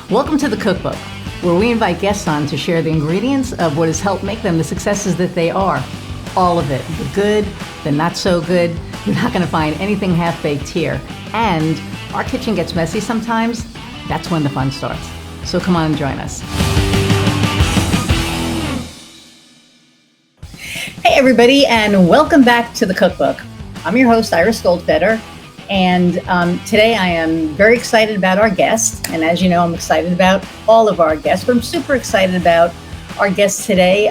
Welcome to the Cookbook, where we invite guests on to share the ingredients of what has helped make them the successes that they are. All of it, the good, the not so good. You're not going to find anything half-baked here. And our kitchen gets messy sometimes. That's when the fun starts. So come on and join us. Hey everybody, and welcome back to the Cookbook. I'm your host, Iris Goldfeder, and today I am very excited about our guest. And as you know, I'm excited about all of our guests, but I'm super excited about our guest today.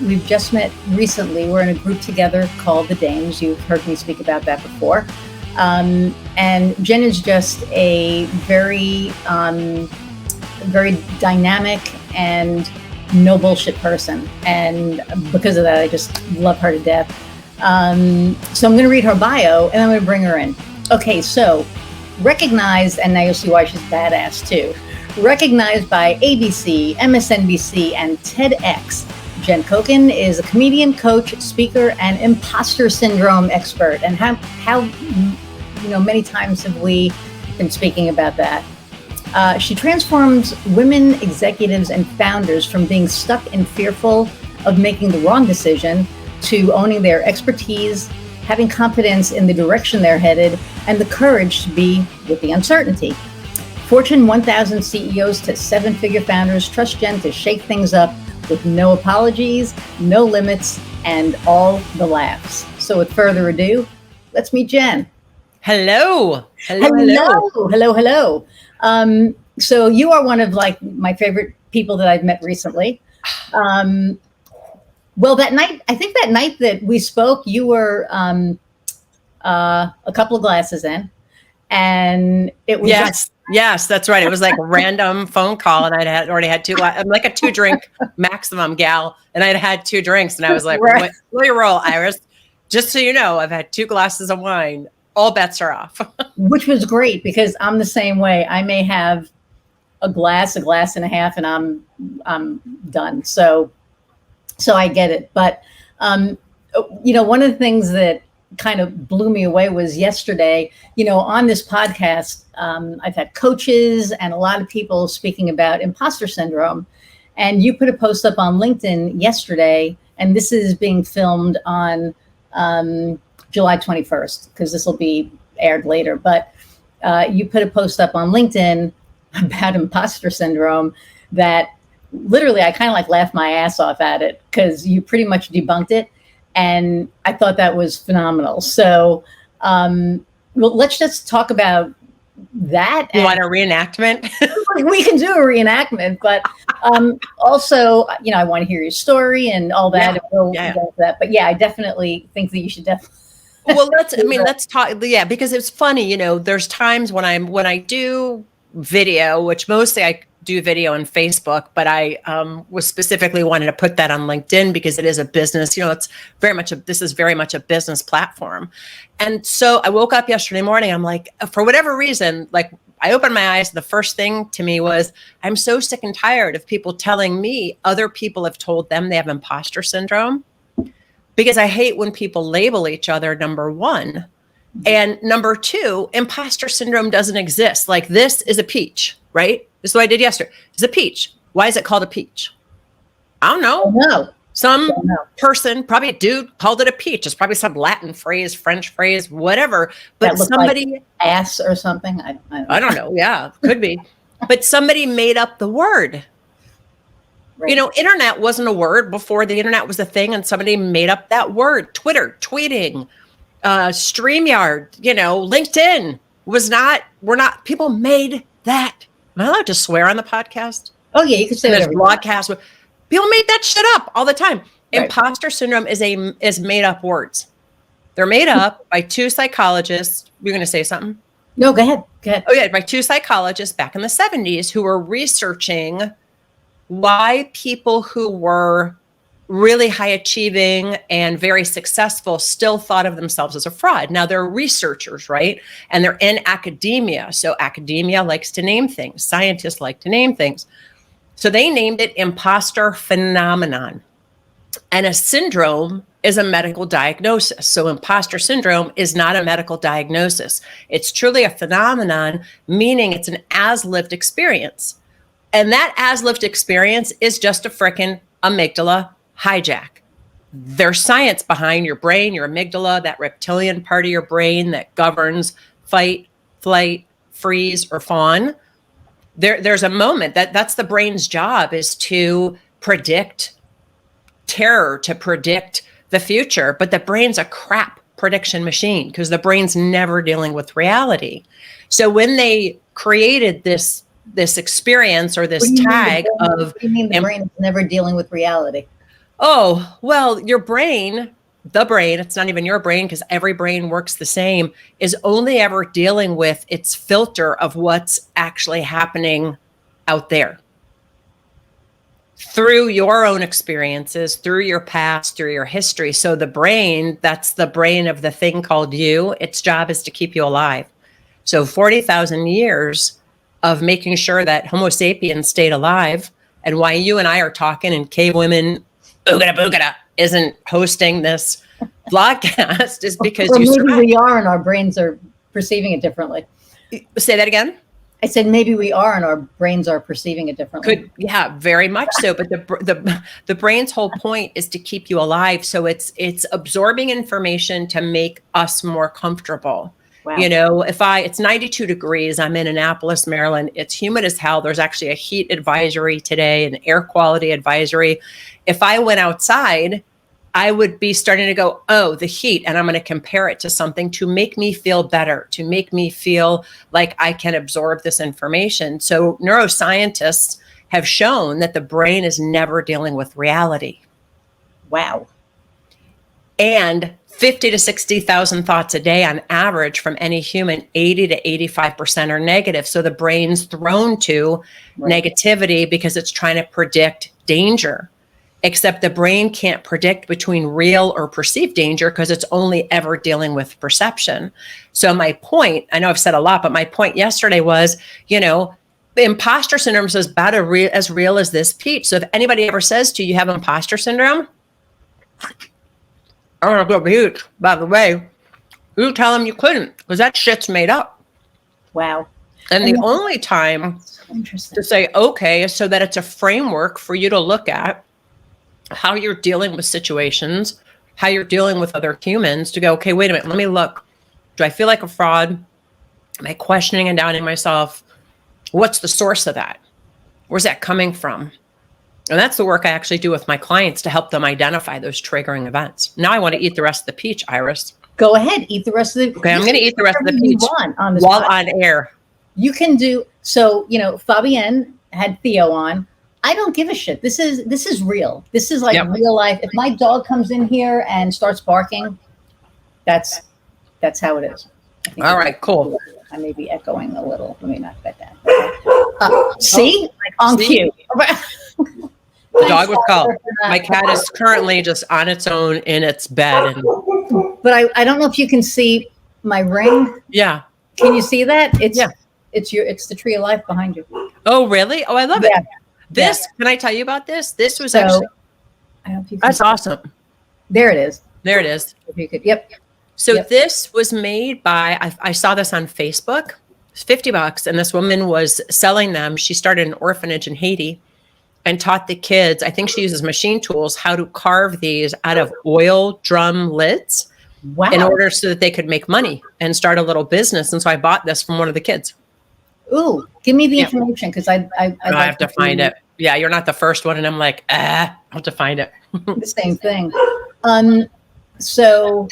We've just met recently. We're in a group together called The Dames. You've heard me speak about that before. And Jen is just a very dynamic and no bullshit person. And because of that, I just love her to death. So I'm going to read her bio and I'm going to bring her in. Okay, so recognized, and now you'll see why she's badass too. Recognized by ABC, MSNBC, and TEDx, Jen Coken is a comedian, coach, speaker, and imposter syndrome expert. And how many times have we been speaking about that? She transforms women executives and founders from being stuck and fearful of making the wrong decision to owning their expertise, having confidence in the direction they're headed, and the courage to be with the uncertainty. Fortune 1000 CEOs to seven-figure founders trust Jen to shake things up with no apologies, no limits, and all the laughs. So with further ado, let's meet Jen. Hello. Hello. So you are one of my favorite people that I've met recently. Well, that night that we spoke, you were a couple of glasses in, and it was yes, that's right. It was like a random phone call, and I'd already had two. I'm like a 2-drink maximum gal, and I'd had 2 drinks, and I was like, right. "Will you roll, Iris? Just so you know, I've had 2 glasses of wine. All bets are off." Which was great because I'm the same way. I may have a glass and a half, and I'm done. So I get it. But one of the things that kind of blew me away was yesterday. On this podcast, I've had coaches and a lot of people speaking about imposter syndrome, and you put a post up on LinkedIn yesterday, and this is being filmed on July 21st because this will be aired later. But you put a post up on LinkedIn about imposter syndrome that literally I kind of laughed my ass off at it because you pretty much debunked it. And I thought that was phenomenal. So let's just talk about that. You want a reenactment? We can do a reenactment, but also, I want to hear your story and all that. Yeah. We'll get into that. But yeah, I definitely think that you should definitely. Well, let's talk. Yeah, because it's funny. There's times when I do video, which mostly I do video on Facebook, but I was specifically wanting to put that on LinkedIn because it is a business. This is very much a business platform. And so I woke up yesterday morning. I'm like, for whatever reason, I opened my eyes. The first thing to me was, I'm so sick and tired of people telling me other people have told them they have imposter syndrome. Because I hate when people label each other, number one. And number two, imposter syndrome doesn't exist. Like, this is a peach, right? This is what I did yesterday. It's a peach. Why is it called a peach? I don't know. No. Some person, probably a dude, called it a peach. It's probably some Latin phrase, French phrase, whatever. But somebody, ass or something. I don't know. Yeah, could be. But somebody made up the word. Right. Internet wasn't a word before the internet was a thing, and somebody made up that word. Twitter, tweeting, StreamYard, LinkedIn people made that. Am I allowed to swear on the podcast? Oh yeah, you can say whatever. Broadcast. People made that shit up all the time. Right. Imposter syndrome is made up words. They're made up by 2 psychologists. You're going to say something? No, go ahead. Oh yeah, by 2 psychologists back in the 70s who were researching why people who were really high achieving and very successful still thought of themselves as a fraud. Now they're researchers, right? And they're in academia. So academia likes to name things. Scientists like to name things. So they named it imposter phenomenon. And a syndrome is a medical diagnosis. So imposter syndrome is not a medical diagnosis. It's truly a phenomenon, meaning it's an as lived experience. And that as lived experience is just a frickin' amygdala hijack. There's science behind your brain, your amygdala, that reptilian part of your brain that governs fight, flight, freeze, or fawn. There's a moment that's the brain's job, is to predict terror, to predict the future. But the brain's a crap prediction machine because the brain's never dealing with reality. So when they created this experience or this tag of, what do you mean the brain is never dealing with reality? Oh, well, your brain, the brain, it's not even your brain because every brain works the same, is only ever dealing with its filter of what's actually happening out there. Through your own experiences, through your past, through your history. So the brain, that's the brain of the thing called you. Its job is to keep you alive. So 40,000 years of making sure that Homo sapiens stayed alive, and why you and I are talking and cave women boogada boogada isn't hosting this vlogcast is because or maybe we are and our brains are perceiving it differently. Say that again. I said maybe we are and our brains are perceiving it differently. Yeah, very much so. But the brain's whole point is to keep you alive. So it's absorbing information to make us more comfortable. Wow. You know, it's 92 degrees, I'm in Annapolis, Maryland. It's humid as hell. There's actually a heat advisory today, an air quality advisory. If I went outside, I would be starting to go, oh, the heat, and I'm going to compare it to something to make me feel better, to make me feel like I can absorb this information. So neuroscientists have shown that the brain is never dealing with reality. Wow. And 50 to 60,000 thoughts a day on average from any human, 80 to 85% are negative. So the brain's thrown to negativity because it's trying to predict danger. Except the brain can't predict between real or perceived danger because it's only ever dealing with perception. So my point, I know I've said a lot, but my point yesterday was, imposter syndrome is about as real as this peach. So if anybody ever says to you, you have imposter syndrome, I'm going to go peach, by the way, you tell them you couldn't because that shit's made up. Wow. And the only time to say, okay, is so that it's a framework for you to look at how you're dealing with situations, how you're dealing with other humans, to go, okay, wait a minute, let me look. Do I feel like a fraud? Am I questioning and doubting myself? What's the source of that? Where's that coming from? And that's the work I actually do with my clients to help them identify those triggering events. Now I want to eat the rest of the peach, Iris. Go ahead, eat the rest of the. Okay, I'm going to eat the rest of the peach while on air. You can do so. Fabienne had Theo on. I don't give a shit. This is real. This is like real life. If my dog comes in here and starts barking, that's how it is. All right, cool. I may be echoing a little. Let me knock that down. See? On cue. The dog was called. My cat is currently just on its own in its bed. But I don't know if you can see my ring. Yeah. Can you see that? It's the tree of life behind you. Oh, really? Oh, I love it. Can I tell you about this? This was actually, I hope you can that's awesome. There it is. There it is. If you could, yep. So this was made by, I saw this on Facebook, it's $50. And this woman was selling them. She started an orphanage in Haiti and taught the kids, I think she uses machine tools, how to carve these out of oil drum lids in order so that they could make money and start a little business. And so I bought this from one of the kids. Ooh, give me the information because I have to find it. Yeah, you're not the first one, and I'm like, I have to find it. The same thing. So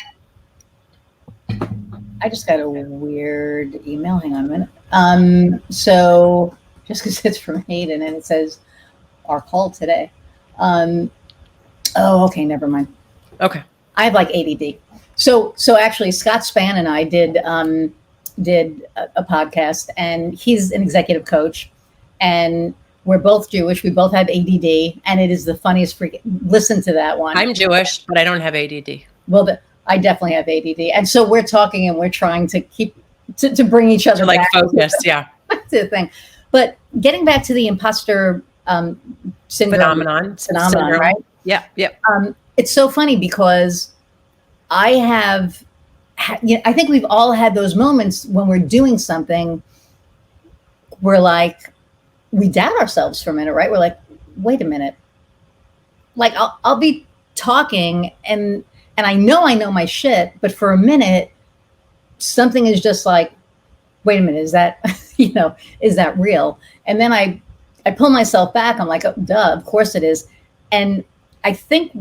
I just got a weird email. Hang on a minute. So just because it's from Hayden and it says our call today. Okay, never mind. Okay. I have like ADD. So actually, Scott Spann and I did a podcast, and he's an executive coach, and we're both Jewish. We both have ADD, and it is the funniest freaking. Listen to that one. I'm Jewish, but I don't have ADD. Well, I definitely have ADD, and so we're talking, and we're trying to keep to bring each other like back focus, to the thing. But getting back to the imposter syndrome, phenomenon, right? Yeah. It's so funny because I think we've all had those moments when we're doing something. We're like, we doubt ourselves for a minute, right? We're like, wait a minute. Like I'll be talking and I know my shit, but for a minute, something is just like, wait a minute, is that, is that real? And then I pull myself back. I'm like, oh, duh, of course it is. And I think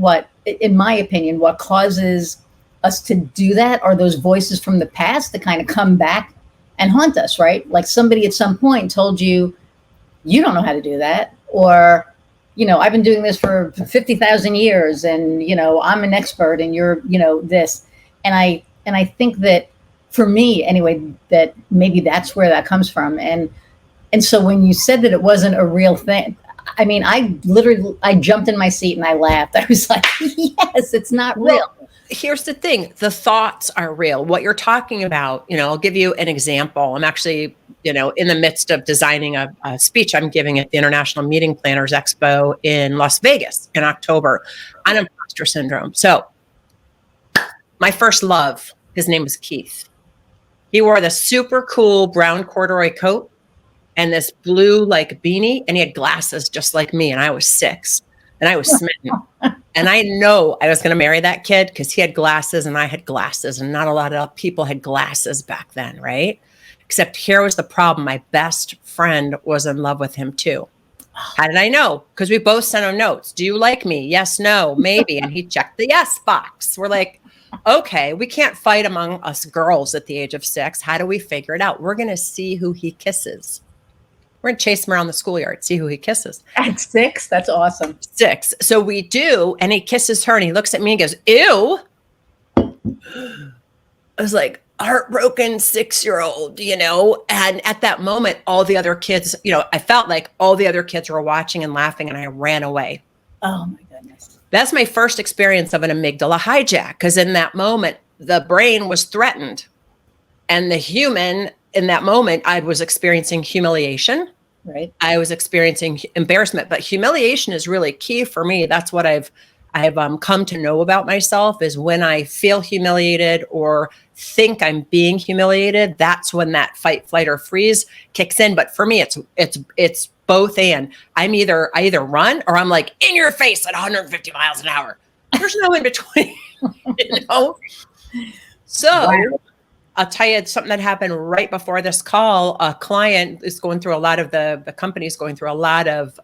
in my opinion, what causes us to do that are those voices from the past that kind of come back and haunt us, right? Like somebody at some point told you, you don't know how to do that. Or, I've been doing this for 50,000 years and, I'm an expert and you're, this. And I think that for me anyway, that maybe that's where that comes from. And so when you said that it wasn't a real thing, I mean, I jumped in my seat and I laughed. I was like, yes, it's not real. Well, here's the thing. The thoughts are real. What you're talking about, I'll give you an example. I'm actually, in the midst of designing a speech I'm giving at the International Meeting Planners Expo in Las Vegas in October on imposter syndrome. So my first love, his name was Keith. He wore the super cool brown corduroy coat and this blue like beanie, and he had glasses just like me. And I was 6 and I was smitten. And I know I was going to marry that kid because he had glasses and I had glasses, and not a lot of people had glasses back then, right? Except here was the problem. My best friend was in love with him too. How did I know? Because we both sent him notes. Do you like me? Yes, no, maybe. And he checked the yes box. We're like, okay, we can't fight among us girls at the age of 6. How do we figure it out? We're going to see who he kisses. We're going to chase him around the schoolyard, see who he kisses. At 6? That's awesome. 6. So we do, and he kisses her and he looks at me and goes, ew. I was like, heartbroken 6-year-old, and at that moment, all the other kids, I felt like all the other kids were watching and laughing, and I ran away. Oh my goodness. That's my first experience of an amygdala hijack, because in that moment, the brain was threatened. And the human, in that moment, I was experiencing humiliation. Right. I was experiencing embarrassment, but humiliation is really key for me. That's what I've come to know about myself, is when I feel humiliated or think I'm being humiliated, that's when that fight, flight, or freeze kicks in. But for me, it's both and. I either run or I'm like in your face at 150 miles an hour. There's no in between, So wow. I'll tell you something that happened right before this call. A client is going through a lot of the company's going through a lot of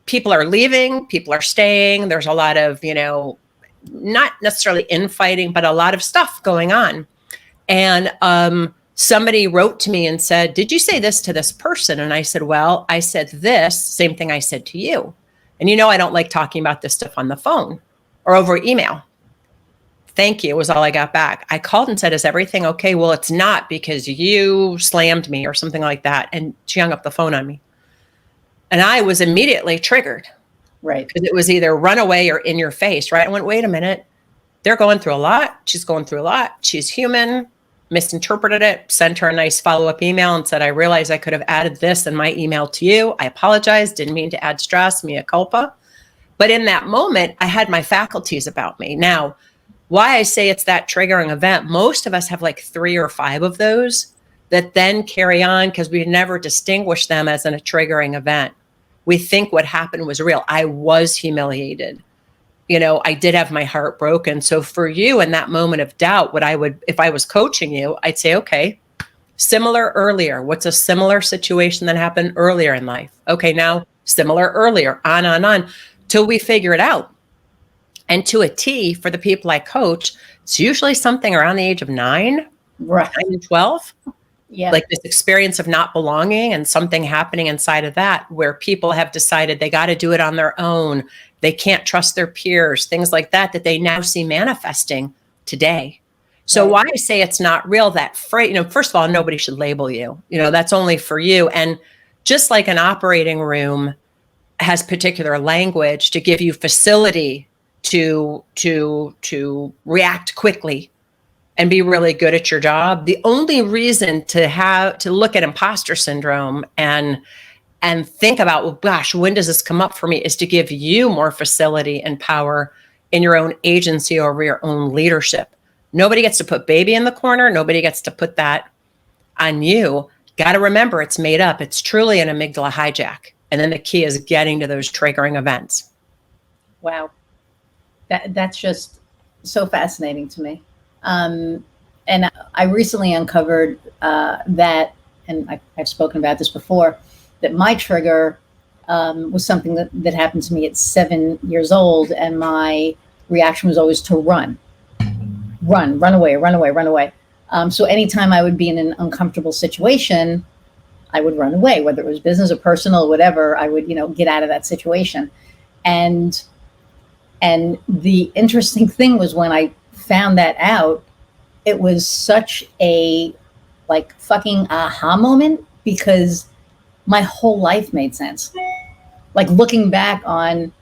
people are leaving, people are staying. There's a lot of, not necessarily infighting, but a lot of stuff going on. And somebody wrote to me and said, did you say this to this person? And I said, well, I said this, same thing I said to you. And I don't like talking about this stuff on the phone or over email. Thank you was all I got back. I called and said, is everything okay? Well, it's not, because you slammed me or something like that. And she hung up the phone on me. And I was immediately triggered. Right. Because it was either run away or in your face, right? I went, wait a minute. They're going through a lot. She's going through a lot. She's human. Misinterpreted it. Sent her a nice follow-up email and said, I realized I could have added this in my email to you. I apologize. Didn't mean to add stress, mea culpa. But in that moment, I had my faculties about me. Now, why I say it's that triggering event, most of us have like 3 or 5 of those that then carry on because we never distinguish them as a triggering event. We think what happened was real. I was humiliated. I did have my heart broken. So for you in that moment of doubt, if I was coaching you, I'd say, okay, similar earlier. What's a similar situation that happened earlier in life? Okay, now similar earlier, on, till we figure it out. And to a T, for the people I coach, it's usually something around the age of 9, right, 9 and 12. Yeah. Like this experience of not belonging and something happening inside of that where people have decided they got to do it on their own. They can't trust their peers, things like that they now see manifesting today. So right. Why I say it's not real, that phrase, first of all, nobody should label you. That's only for you. And just like an operating room has particular language to give you facility to react quickly and be really good at your job. The only reason to look at imposter syndrome and think about, well, gosh, when does this come up for me, is to give you more facility and power in your own agency over your own leadership. Nobody gets to put baby in the corner. Nobody gets to put that on you. Got to remember it's made up. It's truly an amygdala hijack. And then the key is getting to those triggering events. Wow. That's just so fascinating to me. And I recently uncovered that, and I've spoken about this before, that my trigger was something that happened to me at 7 years old. And my reaction was always to run away. So anytime I would be in an uncomfortable situation, I would run away, whether it was business or personal or whatever. I would, get out of that situation. And the interesting thing was when I found that out, it was such a fucking aha moment, because my whole life made sense. Like looking back on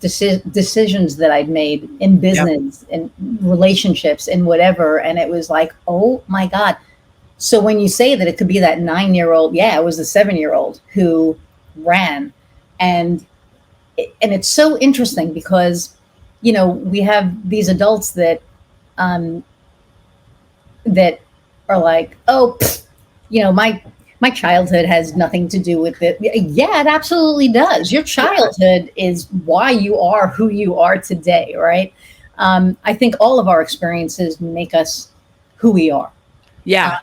decisions that I'd made in business and relationships and whatever. And it was like, oh my God. So when you say that it could be that 9-year-old, it was the 7-year-old who ran. And it's so interesting because, we have these adults that that are like, oh, my childhood has nothing to do with it. Yeah, it absolutely does. Your childhood is why you are who you are today, right? I think all of our experiences make us who we are. Yeah.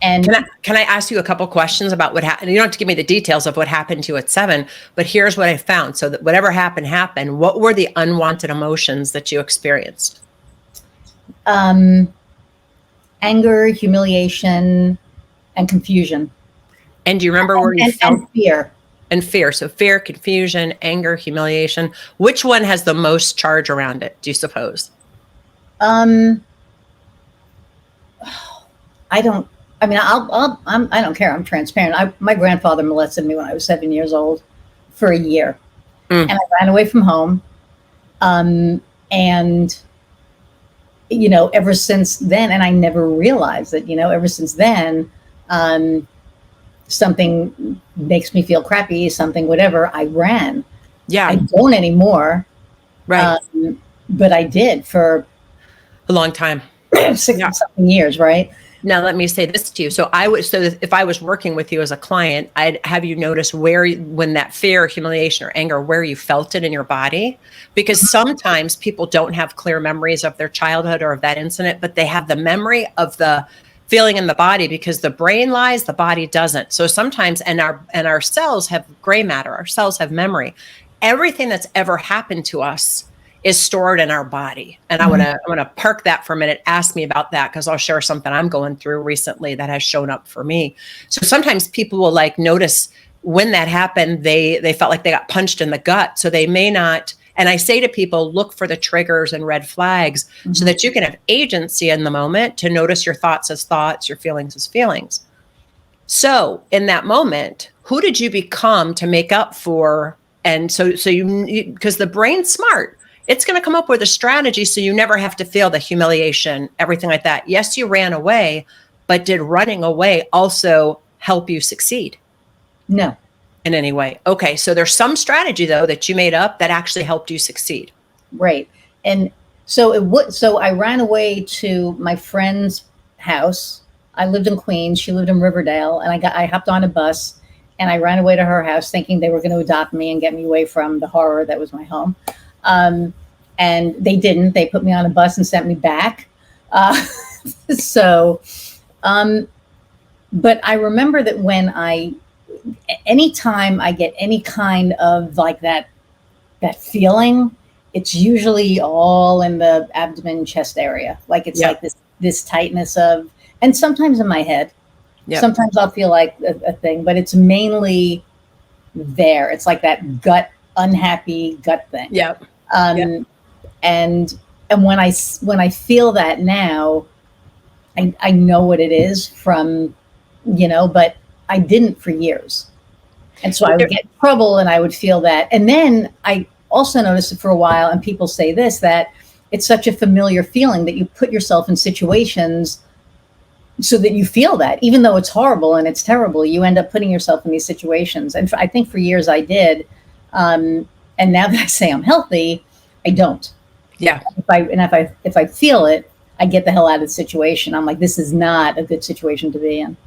And can I ask you a couple questions about what happened? You don't have to give me the details of what happened to you at 7, but here's what I found. So that whatever happened. What were the unwanted emotions that you experienced? Anger, humiliation, and confusion. And do you remember where you felt? And fear. And fear. So fear, confusion, anger, humiliation. Which one has the most charge around it, do you suppose? I don't care. I'm transparent. My grandfather molested me when I was 7 years old for a year. And I ran away from home. And ever since then, and I never realized that, ever since then, something makes me feel crappy, something, whatever, I ran. Yeah. I don't anymore. Right. But I did for a long time. 60 something years, right? Now, let me say this to you. So if I was working with you as a client, I'd have you notice when that fear, humiliation, or anger, where you felt it in your body, because sometimes people don't have clear memories of their childhood or of that incident, but they have the memory of the feeling in the body, because the brain lies, the body doesn't. So sometimes, and our cells have gray matter, our cells have memory. Everything that's ever happened to us is stored in our body. And I want to park that for a minute. Ask me about that, because I'll share something I'm going through recently that has shown up for me. So sometimes people will notice when that happened, they felt like they got punched in the gut. So they may not. And I say to people, look for the triggers and red flags so that you can have agency in the moment to notice your thoughts as thoughts, your feelings as feelings. So in that moment, who did you become to make up for? And so you because the brain's smart. It's going to come up with a strategy so you never have to feel the humiliation, everything like that. Yes, you ran away, but did running away also help you succeed? No. In any way? Okay, so there's some strategy, though, that you made up that actually helped you succeed. Right. And so I ran away to my friend's house. I lived in Queens. She lived in Riverdale. And I hopped on a bus and I ran away to her house thinking they were going to adopt me and get me away from the horror that was my home. And they didn't. They put me on a bus and sent me back. But I remember that anytime I get any kind of that feeling, it's usually all in the abdomen, chest area. It's like this tightness and sometimes in my head. Yep. Sometimes I'll feel like a thing, but it's mainly there. It's like that unhappy gut thing. Yep. And when I feel that now, I know what it is from, but I didn't for years. And so I would get in trouble and I would feel that. And then I also noticed it for a while, and people say this, that it's such a familiar feeling that you put yourself in situations so that you feel that, even though it's horrible and it's terrible, you end up putting yourself in these situations. And I think for years I did. And now that I say I'm healthy, I don't. Yeah. If I feel it, I get the hell out of the situation. I'm like, this is not a good situation to be in.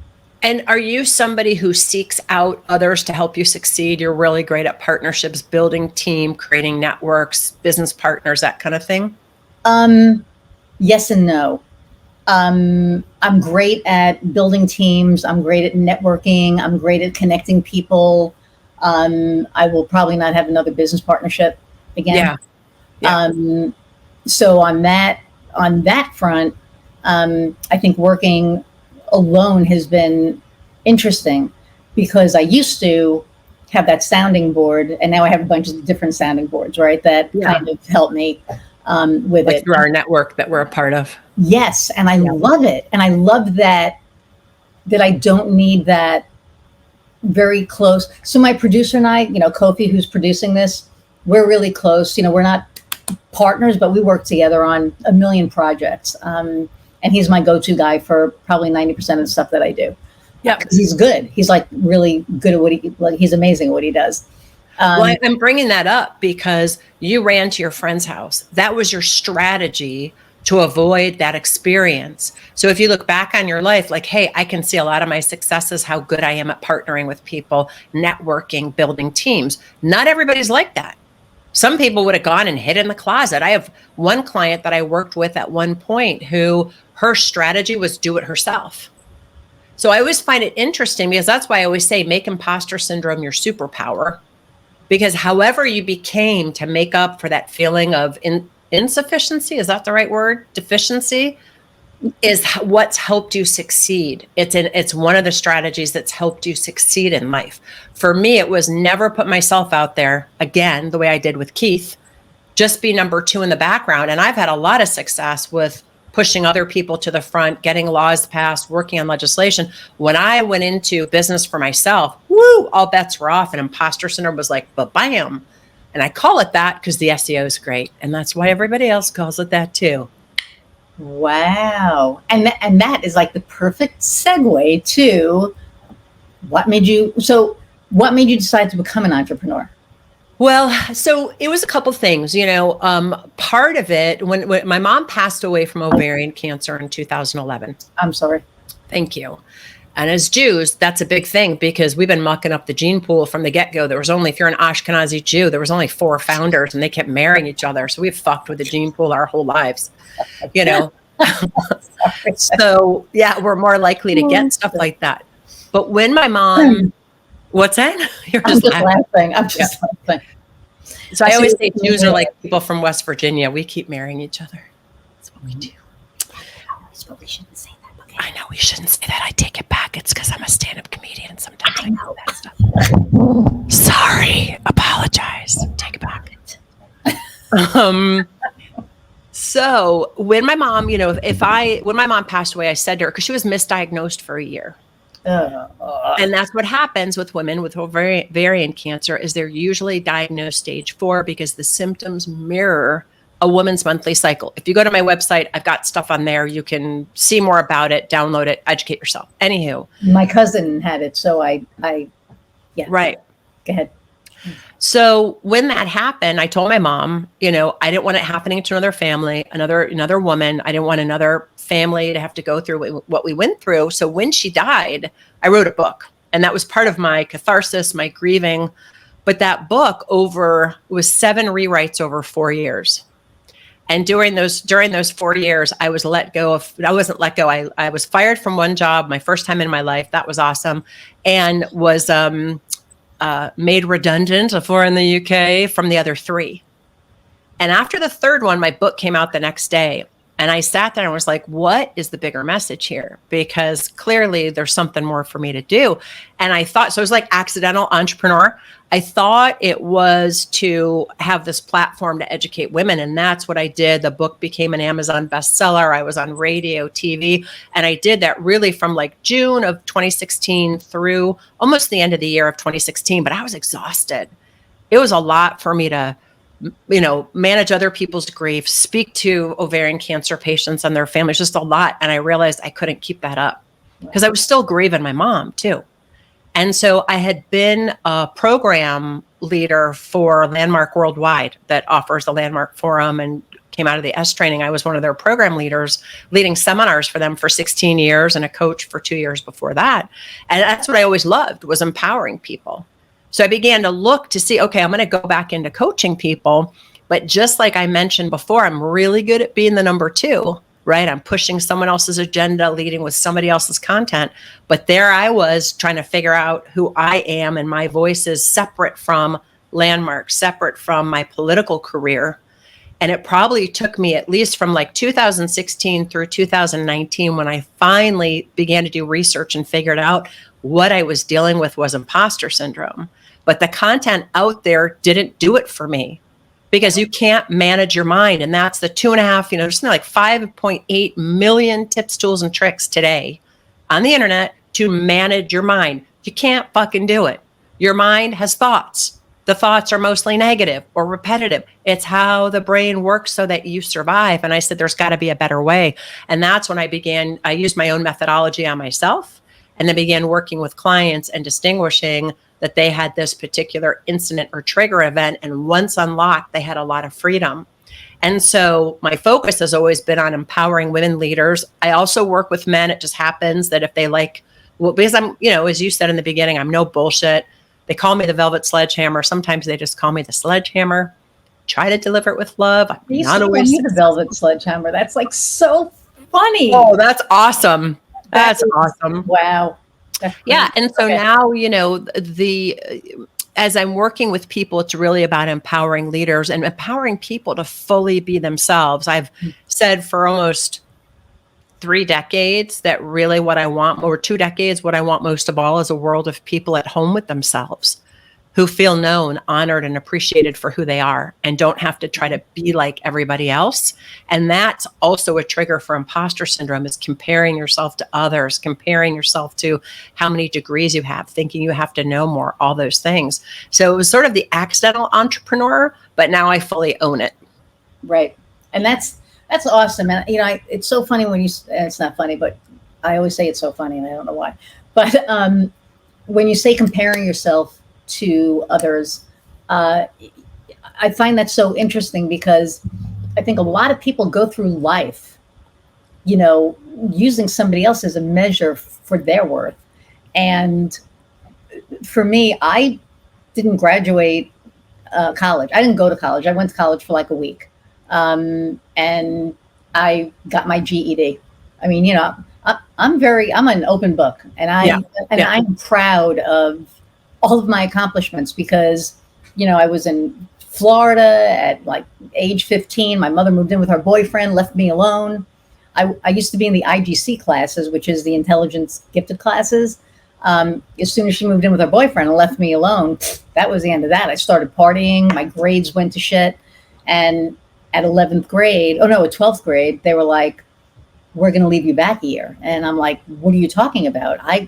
And are you somebody who seeks out others to help you succeed? You're really great at partnerships, building team, creating networks, business partners, that kind of thing? Yes and no. I'm great at building teams. I'm great at networking. I'm great at connecting people. I will probably not have another business partnership again. Yeah. So on that front, I think working alone has been interesting because I used to have that sounding board, and now I have a bunch of different sounding boards, right? That kind of help me with like it. Through our network that we're a part of. Yes, and I love it, and I love that I don't need that very close. So my producer and I, Kofi, who's producing this, we're really close. We're not partners, but we work together on a million projects. And he's my go-to guy for probably 90% of the stuff that I do. Yeah, because he's good. He's like really good at what he's amazing at what he does. Well, I'm bringing that up because you ran to your friend's house. That was your strategy to avoid that experience. So if you look back on your life, like, hey, I can see a lot of my successes, how good I am at partnering with people, networking, building teams. Not everybody's like that. Some people would have gone and hid in the closet. I have one client that I worked with at one point who her strategy was do it herself. So I always find it interesting because that's why I always say make imposter syndrome your superpower. Because however you became to make up for that feeling of insufficiency, is that the right word? Deficiency is what's helped you succeed. It's one of the strategies that's helped you succeed in life. For me, it was never put myself out there again, the way I did with Keith, just be number two in the background. And I've had a lot of success with pushing other people to the front, getting laws passed, working on legislation. When I went into business for myself, woo, all bets were off, and imposter syndrome was like, bam. And I call it that because the SEO is great. And that's why everybody else calls it that too. Wow. And that is like the perfect segue to what made you decide to become an entrepreneur? Well, so it was a couple things, part of it when my mom passed away from ovarian cancer in 2011. I'm sorry. Thank you. And as Jews, that's a big thing because we've been mucking up the gene pool from the get-go. If you're an Ashkenazi Jew, there was only 4 founders and they kept marrying each other. So we've fucked with the gene pool our whole lives, So yeah, we're more likely to get stuff like that. But when my mom, what's that? You're just laughing. I'm just laughing. So I always say Jews are like people from West Virginia. We keep marrying each other. That's what we do. But we shouldn't say that. Okay. I know we shouldn't say that. I take it back. It's because I'm a stand-up comedian and sometimes I know that stuff. Sorry. Apologize. Take it back. So when my mom, when my mom passed away, I said to her, because she was misdiagnosed for a year. And that's what happens with women with ovarian cancer is they're usually diagnosed stage 4 because the symptoms mirror a woman's monthly cycle. If you go to my website, I've got stuff on there. You can see more about it, download it, educate yourself. Anywho. My cousin had it. So yeah. Right. Go ahead. So when that happened, I told my mom, I didn't want it happening to another family, another woman. I didn't want another family to have to go through what we went through. So when she died, I wrote a book, and that was part of my catharsis, my grieving. But that book was 7 rewrites over 4 years. And during those 4 years, I wasn't let go. I was fired from one job, my first time in my life. That was awesome. And was, made redundant, a 4 in the UK, from the other 3. And after the 3rd one, my book came out the next day. And I sat there and was like, what is the bigger message here? Because clearly there's something more for me to do. And I thought, so it was like accidental entrepreneur. I thought it was to have this platform to educate women. And that's what I did. The book became an Amazon bestseller. I was on radio, TV. And I did that really from like June of 2016 through almost the end of the year of 2016. But I was exhausted. It was a lot for me to manage other people's grief, speak to ovarian cancer patients and their families, just a lot. And I realized I couldn't keep that up because I was still grieving my mom too. And so I had been a program leader for Landmark Worldwide that offers the Landmark Forum and came out of the S training, I was one of their program leaders, leading seminars for them for 16 years and a coach for 2 years before that. And that's what I always loved, was empowering people. So I began to look to see, okay, I'm going to go back into coaching people. But just like I mentioned before, I'm really good at being the number two, right? I'm pushing someone else's agenda, leading with somebody else's content. But there I was trying to figure out who I am, and my voice is separate from Landmark, separate from my political career. And it probably took me at least from like 2016 through 2019 when I finally began to do research and figured out what I was dealing with was imposter syndrome. But the content out there didn't do it for me, because you can't manage your mind. And that's the 2.5, there's something like 5.8 million tips, tools, and tricks today on the internet to manage your mind. You can't fucking do it. Your mind has thoughts. The thoughts are mostly negative or repetitive. It's how the brain works so that you survive. And I said, there's got to be a better way. And that's when I used my own methodology on myself, and then began working with clients and distinguishing that they had this particular incident or trigger event. And once unlocked, they had a lot of freedom. And so my focus has always been on empowering women leaders. I also work with men. It just happens that if they because I'm, as you said in the beginning, I'm no bullshit. They call me the Velvet Sledgehammer. Sometimes they just call me the Sledgehammer. Try to deliver it with love. I'm not always the Velvet Sledgehammer. That's like so funny. Oh, that's awesome. That's awesome. Wow. Yeah. And so now, as I'm working with people, it's really about empowering leaders and empowering people to fully be themselves. I've said for almost 3 decades that really what I want, or 2 decades, what I want most of all is a world of people at home with themselves, who feel known, honored, and appreciated for who they are, and don't have to try to be like everybody else. And that's also a trigger for imposter syndrome, is comparing yourself to others, comparing yourself to how many degrees you have, thinking you have to know more, all those things. So it was sort of the accidental entrepreneur, but now I fully own it. Right. And that's awesome. And, it's so funny when it's not funny, but I always say it's so funny, and I don't know why. But when you say comparing yourself to others, I find that so interesting, because I think a lot of people go through life, using somebody else as a measure for their worth. And for me, I didn't graduate college. I didn't go to college. I went to college for like a week. And I got my GED. I mean, I'm an open book, and I'm proud of all of my accomplishments, because, I was in Florida at like age 15. My mother moved in with her boyfriend, left me alone. I used to be in the IGC classes, which is the intelligence gifted classes. As soon as she moved in with her boyfriend and left me alone, that was the end of that. I started partying. My grades went to shit. And at 12th grade, they were like, we're going to leave you back a year. And I'm like, what are you talking about? I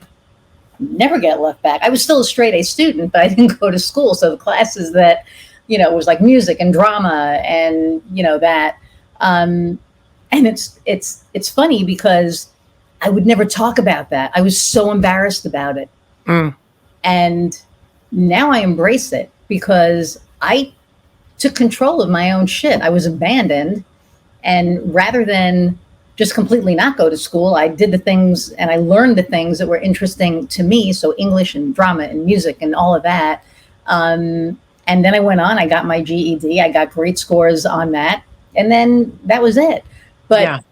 never get left back. I was still a straight A student, but I didn't go to school. So the classes that, was like music and drama and, that. And it's funny, because I would never talk about that. I was so embarrassed about it. And now I embrace it, because I took control of my own shit. I was abandoned. And rather than just completely not go to school, I did the things, and I learned the things that were interesting to me. So English and drama and music and all of that. And then I went on, I got my GED. I got great scores on that. And then that was it. But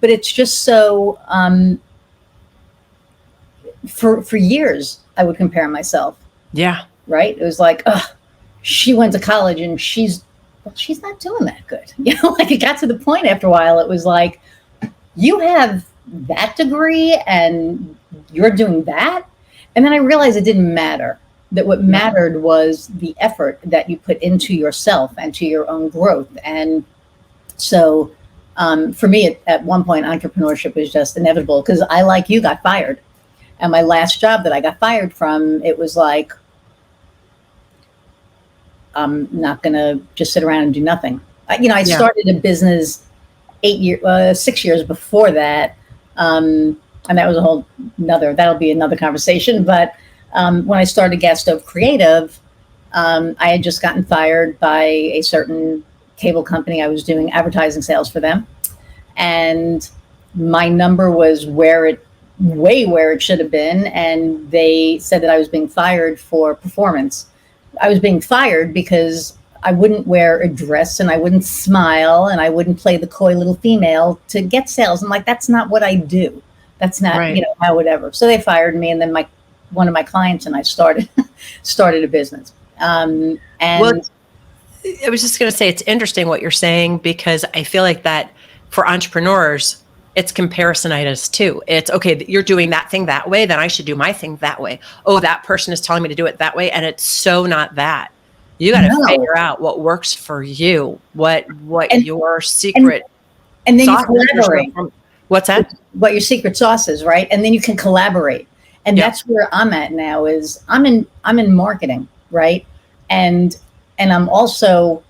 it's just so, for years, I would compare myself. Yeah. Right. It was like, she went to college and she's not doing that good. Like it got to the point after a while, it was like, you have that degree and you're doing that. And then I realized it didn't matter, that what mattered was the effort that you put into yourself and to your own growth. And so for me, at one point, entrepreneurship was just inevitable, because I, like you, got fired. And my last job that I got fired from, it was like, I'm not going to just sit around and do nothing. I started a business 6 years before that. And that was that'll be another conversation. But when I started Gas Stove Creative, I had just gotten fired by a certain cable company. I was doing advertising sales for them. And my number was way where it should have been. And they said that I was being fired for performance. I was being fired because I wouldn't wear a dress and I wouldn't smile and I wouldn't play the coy little female to get sales. I'm like, that's not what I do. That's not, Right. how whatever. So they fired me, and then one of my clients and I started a business. And Well, I was just going to say, it's interesting what you're saying, because I feel like that for entrepreneurs, it's comparisonitis too. It's okay, you're doing that thing that way, then I should do my thing that way. Oh, that person is telling me to do it that way. And it's so not that. You got to figure out what works for you, what your secret and then you sauce is. collaborate. What's that? What your secret sauce is, right? And then you can collaborate. And that's where I'm at now. Is I'm in marketing, right? And I'm also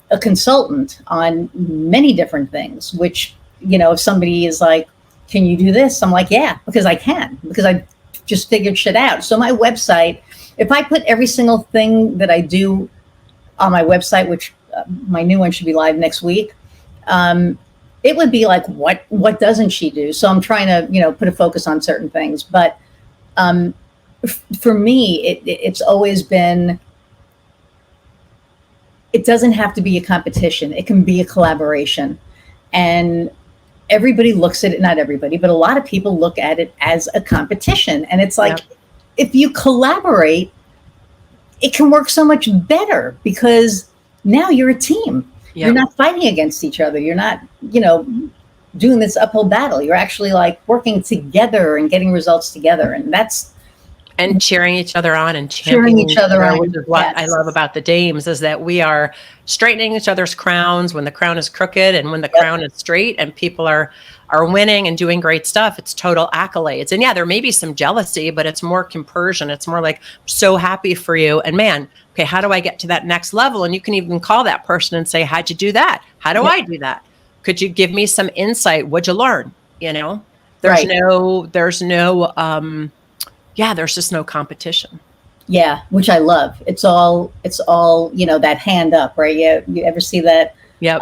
a consultant on many different things, which, if somebody is like, can you do this? I'm like, yeah, because I can, because I just figured shit out. So my website, if I put every single thing that I do on my website, which my new one should be live next week, it would be like, what doesn't she do? So I'm trying to, put a focus on certain things. But for me, it's always been, it doesn't have to be a competition. It can be a collaboration. And everybody looks at it, not everybody, but a lot of people look at it as a competition. And it's like, if you collaborate, it can work so much better, because now you're a team. You're not fighting against each other. You're not, doing this uphill battle. You're actually like working together and getting results together. And cheering each other on and championing each other on. Which is what I love about the dames, is that we are straightening each other's crowns when the crown is crooked and when the crown is straight, and people are winning and doing great stuff. It's total accolades. And there may be some jealousy, but it's more compersion. It's more like, so happy for you. And man, okay, how do I get to that next level? And you can even call that person and say, how'd you do that? How do I do that? Could you give me some insight? What'd you learn? There's just no competition. Yeah, which I love. It's all, that hand up, right? You ever see that? Yep.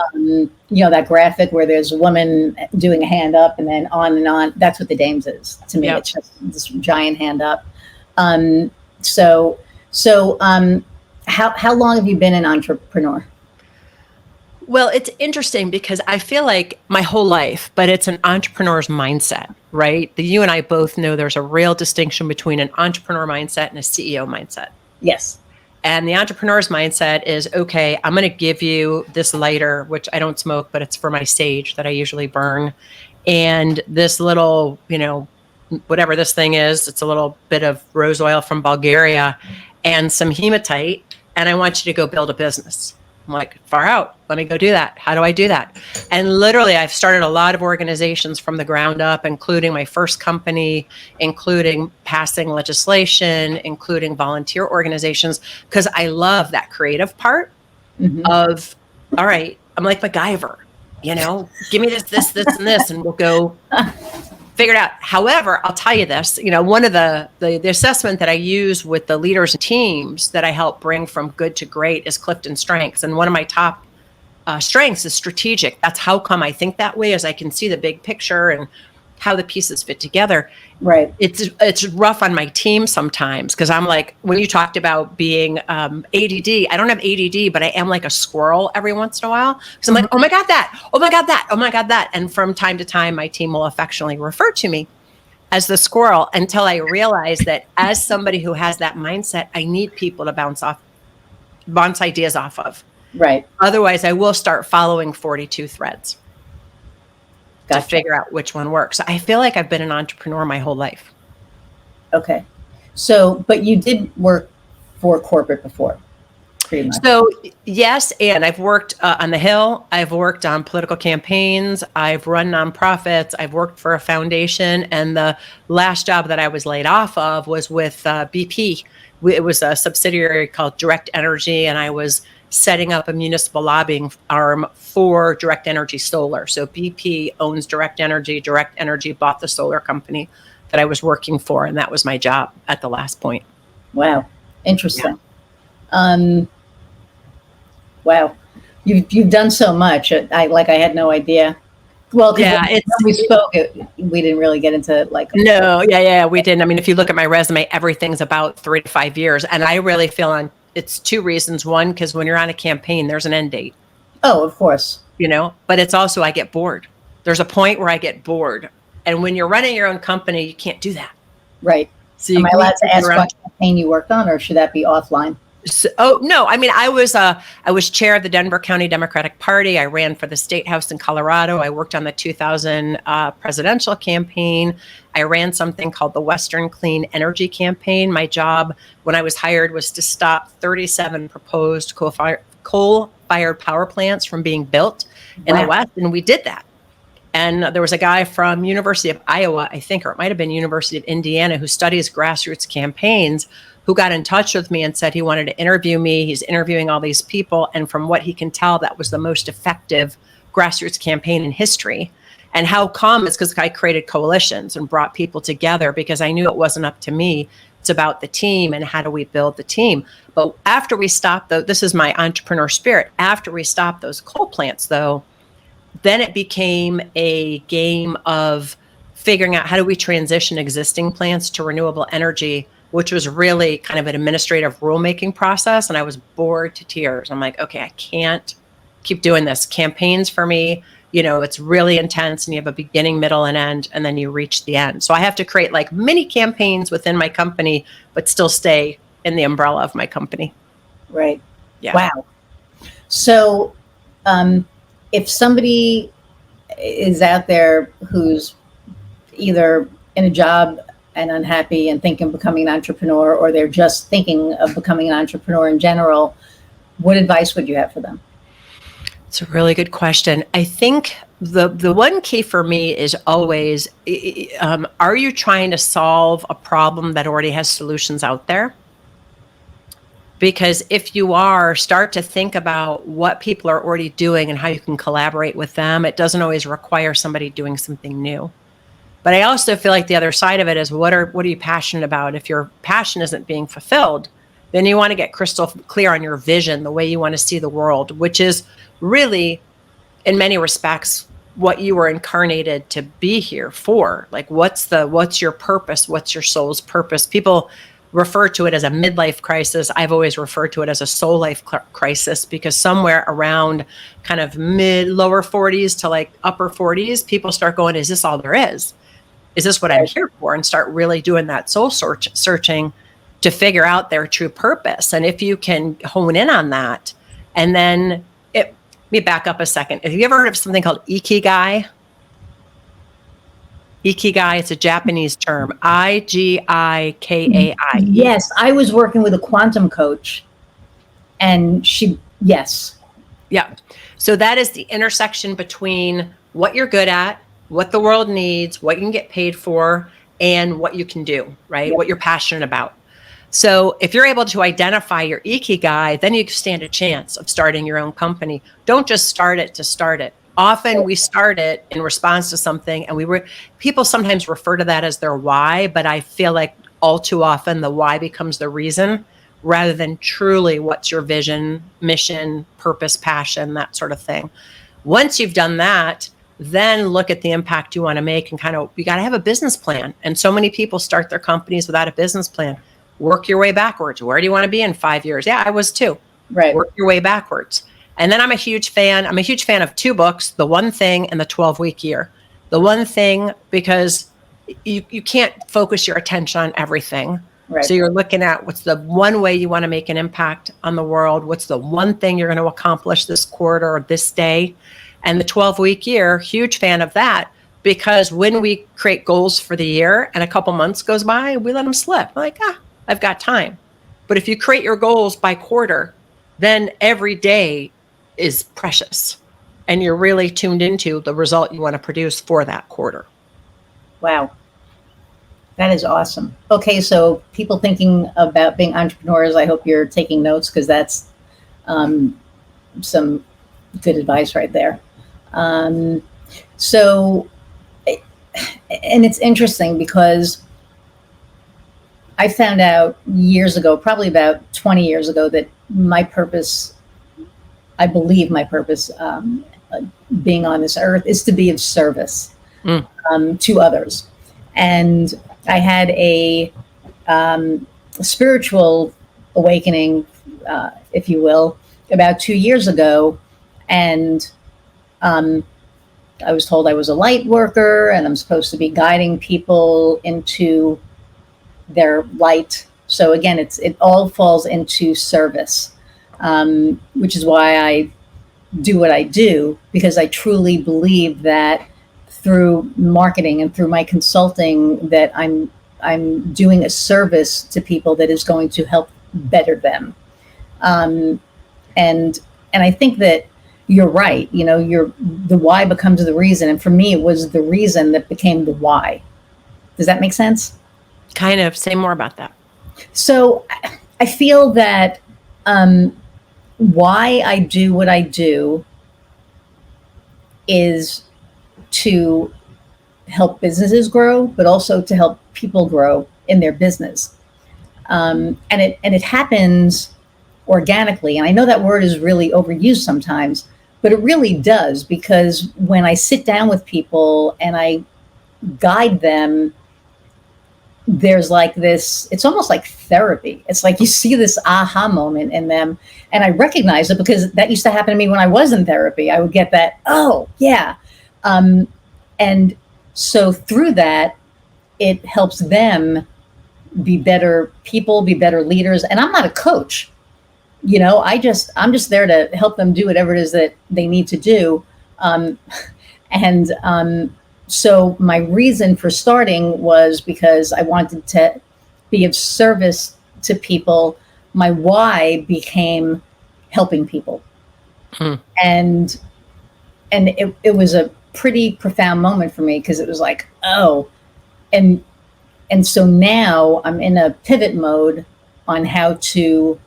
That graphic where there's a woman doing a hand up and then on and on. That's what the dames is to me. It's just this giant hand up. So how long have you been an entrepreneur? Well, it's interesting because I feel like my whole life, but it's an entrepreneur's mindset, right? You and I both know there's a real distinction between an entrepreneur mindset and a CEO mindset. Yes. And the entrepreneur's mindset is, okay, I'm going to give you this lighter, which I don't smoke, but it's for my sage that I usually burn. And this little, whatever this thing is, it's a little bit of rose oil from Bulgaria and some hematite. And I want you to go build a business. I'm like, far out. Let me go do that. How do I do that? And literally, I've started a lot of organizations from the ground up, including my first company, including passing legislation, including volunteer organizations, because I love that creative part of, all right, I'm like MacGyver, give me this, and this, and we'll go figure it out. However, I'll tell you this, one of the assessment that I use with the leaders and teams that I help bring from good to great is Clifton Strengths. And one of my top strengths is strategic. That's how come I think that way, as I can see the big picture and how the pieces fit together. Right. It's rough on my team sometimes, because I'm like, when you talked about being ADD, I don't have ADD, but I am like a squirrel every once in a while. So I'm like, oh my God, that, oh my God, that, oh my God, that. And from time to time, my team will affectionately refer to me as the squirrel, until I realize that as somebody who has that mindset, I need people to bounce ideas off of. Right. Otherwise, I will start following 42 threads. Gotcha. To figure out which one works. I feel like I've been an entrepreneur my whole life. Okay. So, but you did work for corporate before, pretty much. So yes, and I've worked on the Hill. I've worked on political campaigns. I've run nonprofits. I've worked for a foundation. And the last job that I was laid off of was with BP. It was a subsidiary called Direct Energy, and I was setting up a municipal lobbying arm for Direct Energy Solar. So BP owns Direct Energy. Direct Energy bought the solar company that I was working for, and that was my job at the last point. Wow. Interesting. Yeah. Wow. You've done so much. I had no idea. Well, because Yeah, when we spoke, we didn't really get into like. No, yeah, we didn't. I mean, if you look at my resume, everything's about 3 to 5 years, and I really feel on it's two reasons. One, because when you're on a campaign, there's an end date, Oh, of course. but it's also I get bored. There's a point where I get bored, and when you're running your own company, you can't do that. Right. So Am I allowed to ask what campaign you worked on, or should that be offline? So, oh no, I mean I was chair of the Denver County Democratic Party. I ran for the state house in Colorado. I worked on the 2000 presidential campaign. I ran something called the Western Clean Energy Campaign. My job when I was hired was to stop 37 proposed coal-fired power plants from being built in the West, and we did that. And there was a guy from University of Iowa, I think, or it might have been University of Indiana, who studies grassroots campaigns, who got in touch with me and said he wanted to interview me. He's interviewing all these people. And from what he can tell, that was the most effective grassroots campaign in history. And how come? It's because I created coalitions and brought people together because I knew it wasn't up to me. It's about the team and how do we build the team. But after we stopped, this is my entrepreneur spirit. After we stopped those coal plants, though, then it became a game of figuring out how do we transition existing plants to renewable energy, which was really kind of an administrative rulemaking process. And I was bored to tears. I'm like, okay, I can't keep doing this. Campaigns for me, it's really intense and you have a beginning, middle, and end, and then you reach the end. So I have to create like mini campaigns within my company, but still stay in the umbrella of my company. Right. Yeah. Wow. So, if somebody is out there who's either in a job and unhappy and thinking of becoming an entrepreneur, or they're just thinking of becoming an entrepreneur in general, what advice would you have for them? It's a really good question. I think the one key for me is always, are you trying to solve a problem that already has solutions out there? Because if you are, start to think about what people are already doing and how you can collaborate with them. It doesn't always require somebody doing something new. But I also feel like the other side of it is what are you passionate about? If your passion isn't being fulfilled, then you want to get crystal clear on your vision, the way you want to see the world, which is really, in many respects, what you were incarnated to be here for. Like, what's your purpose? What's your soul's purpose? People refer to it as a midlife crisis. I've always referred to it as a soul life crisis, because somewhere around kind of lower 40s to like upper 40s, people start going, is this all there is? Is this what I'm here for? And start really doing that soul searching to figure out their true purpose. And if you can hone in on that, and then let me back up a second. Have you ever heard of something called Ikigai? Ikigai, it's a Japanese term, Igikai. Yes, I was working with a quantum coach, and yes. Yeah. So that is the intersection between what you're good at, what the world needs, what you can get paid for, and what you can do, right? Yep. What you're passionate about. So if you're able to identify your Ikigai, then you stand a chance of starting your own company. Don't just start it to start it. Often we start it in response to something, and people sometimes refer to that as their why, but I feel like all too often the why becomes the reason rather than truly what's your vision, mission, purpose, passion, that sort of thing. Once you've done that, then look at the impact you want to make and you got to have a business plan. And so many people start their companies without a business plan. Work your way backwards. Where do you want to be in 5 years? Yeah, I was too. Right. Work your way backwards. And then I'm a huge fan of two books, The One Thing and The 12-Week Year. The One Thing, because you can't focus your attention on everything. Right. So you're looking at what's the one way you want to make an impact on the world, what's the one thing you're going to accomplish this quarter or this day. And the 12-week year, huge fan of that, because when we create goals for the year and a couple months goes by, we let them slip. We're like, I've got time. But if you create your goals by quarter, then every day is precious and you're really tuned into the result you want to produce for that quarter. Wow. That is awesome. Okay, so people thinking about being entrepreneurs, I hope you're taking notes, because that's some good advice right there. And it's interesting because I found out years ago, probably about 20 years ago, that my purpose I believe my purpose being on this earth is to be of service to others. And I had a spiritual awakening, if you will, about 2 years ago. And I was told I was a light worker and I'm supposed to be guiding people into their light. So again, it all falls into service, which is why I do what I do, because I truly believe that through marketing and through my consulting that I'm doing a service to people that is going to help better them. And I think that you're right. You know, the why becomes the reason. And for me, it was the reason that became the why. Does that make sense? Kind of. Say more about that. So I feel that why I do what I do is to help businesses grow, but also to help people grow in their business. And it happens organically. And I know that word is really overused sometimes, but it really does, because when I sit down with people and I guide them, there's like this, it's almost like therapy. It's like you see this aha moment in them. And I recognize it because that used to happen to me when I was in therapy. I would get that, oh, yeah. And so through that, it helps them be better people, be better leaders. And I'm not a coach. You know, I'm just there to help them do whatever it is that they need to do. So my reason for starting was because I wanted to be of service to people. My why became helping people. And it was a pretty profound moment for me, because it was like, oh, and so now I'm in a pivot mode on how to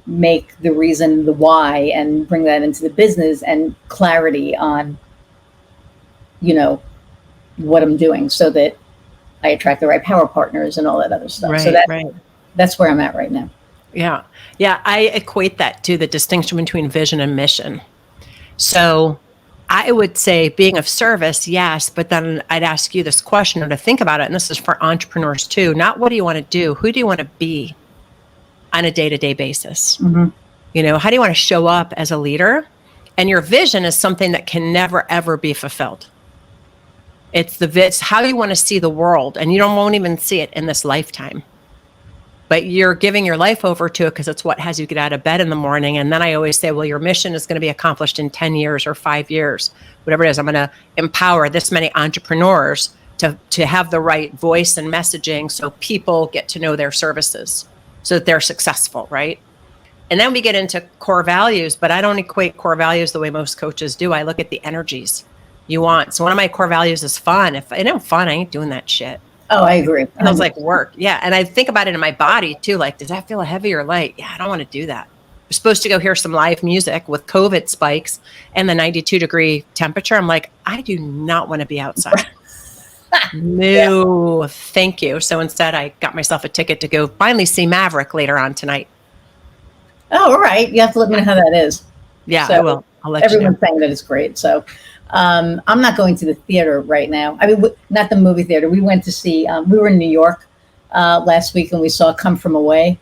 make the reason the why and bring that into the business and clarity on, you know, what I'm doing so that I attract the right power partners and all that other stuff. Right, so that's where I'm at right now. Yeah. Yeah. I equate that to the distinction between vision and mission. So I would say being of service, yes, but then I'd ask you this question, or to think about it, and this is for entrepreneurs too, not what do you want to do, who do you want to be on a day-to-day basis? You know, how do you want to show up as a leader? And your vision is something that can never, ever be fulfilled. It's how you want to see the world, and won't even see it in this lifetime. But you're giving your life over to it because it's what has you get out of bed in the morning. And then I always say, well, your mission is going to be accomplished in 10 years or 5 years, whatever it is. I'm going to empower this many entrepreneurs to have the right voice and messaging so people get to know their services so that they're successful, right? And then we get into core values, but I don't equate core values the way most coaches do. I look at the energies you want. So one of my core values is fun. If I don't fun, I ain't doing that shit. Oh, I agree. It feels like work. Yeah. And I think about it in my body too. Like, does that feel heavy or light? Yeah, I don't want to do that. We're supposed to go hear some live music with COVID spikes and the 92-degree temperature. I'm like, I do not want to be outside. No, thank you. So instead, I got myself a ticket to go finally see Maverick later on tonight. Oh, all right. You have to let me know how that is. Yeah, so I will. I'll let you know. Everyone's saying that it's great. So I'm not going to the theater right now. I mean, not the movie theater. We went to see, we were in New York last week and we saw Come From Away.